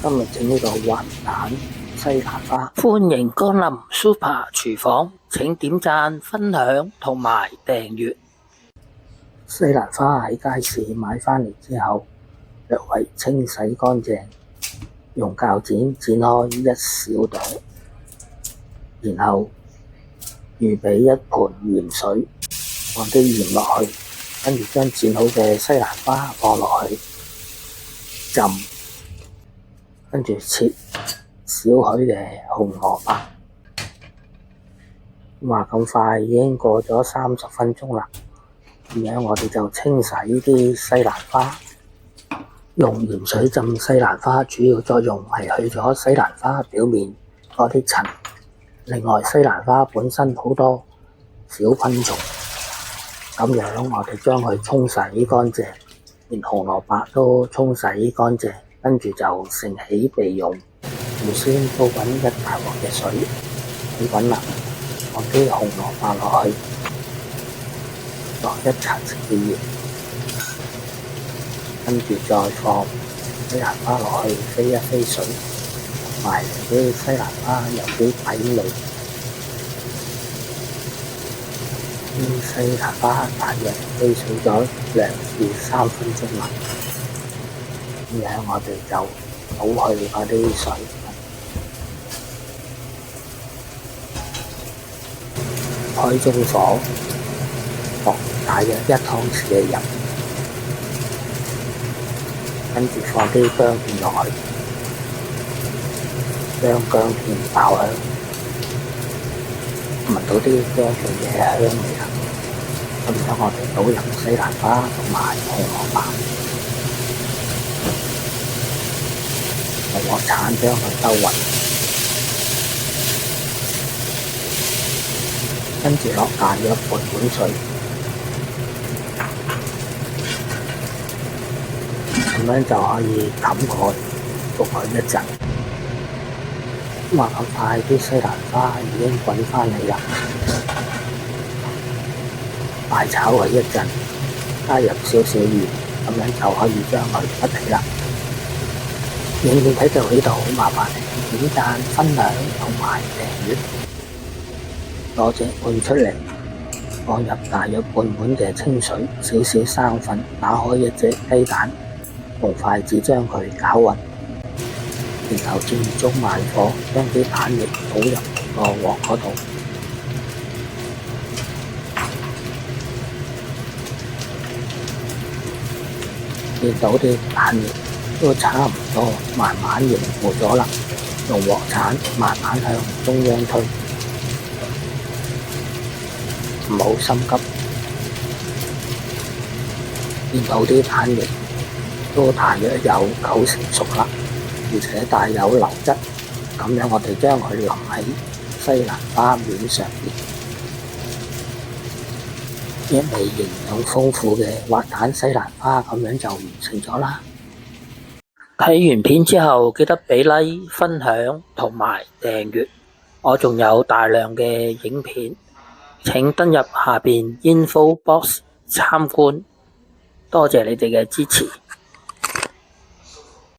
今日整呢個滑蛋西蘭花，歡迎光臨 Super 廚房，請點讚、分享同埋訂閱。西蘭花喺街市買返嚟之後，略為清洗乾淨，用鉸剪剪開一小朵，然後預備一盤鹽水，放啲鹽落去，跟住將剪好嘅西蘭花放落去浸，跟住切少許嘅紅蘿蔔。話咁快已經過咗30分鐘啦，咁樣我哋就清洗啲西蘭花。用鹽水浸西蘭花主要作用係去咗西蘭花表面嗰啲塵。另外，西蘭花本身好多小昆蟲，咁樣我哋將佢沖洗乾淨，連紅蘿蔔都沖洗乾淨，跟住就盛起備用。預先煲滾一大鑊嘅水，起滾啦，放啲紅蘿蔔落去，落1茶匙嘅鹽，跟住再放西蘭花落去飛一飛水，同埋啲西蘭花有啲底味。西蘭花大約飛水咗2至3分鐘啦，咁樣我哋就倒去嗰啲水，開中火，放大約1湯匙嘅油，跟住放啲薑片落去，將薑片爆香，聞到啲薑片嘅香味啦。咁樣我哋倒入西蘭花同埋紅蘿蔔，用鑊鏟將佢兜勻，跟住落大約半碗水，咁樣就可以冚蓋焗佢一陣。話咁快啲西蘭花已經滾返嚟啦，大炒佢一陣，加入少少鹽，咁樣就可以將佢出嚟啦。影片睇到呢度，麻煩你點讚、分享同埋訂閱。攞隻碗出嚟，放入大約半碗嘅清水，少少生粉，打開一隻雞蛋，用筷子將佢攪勻，然後轉中慢火，將啲蛋液倒入個鑊嗰度。見到啲蛋液都差唔多，慢慢凝固咗啦。用鑊鏟慢慢向中央推，唔好心急。見到啲蛋液都大約有90%熟啦，而且帶有流質，咁樣我哋將佢淋喺西蘭花面上邊，一味營養豐富嘅滑蛋西蘭花咁樣就完成咗啦。睇完片之後記得俾 like、分享同埋訂閱，我仲有大量嘅影片，請登入下邊 info box 參觀，多謝你哋嘅支持。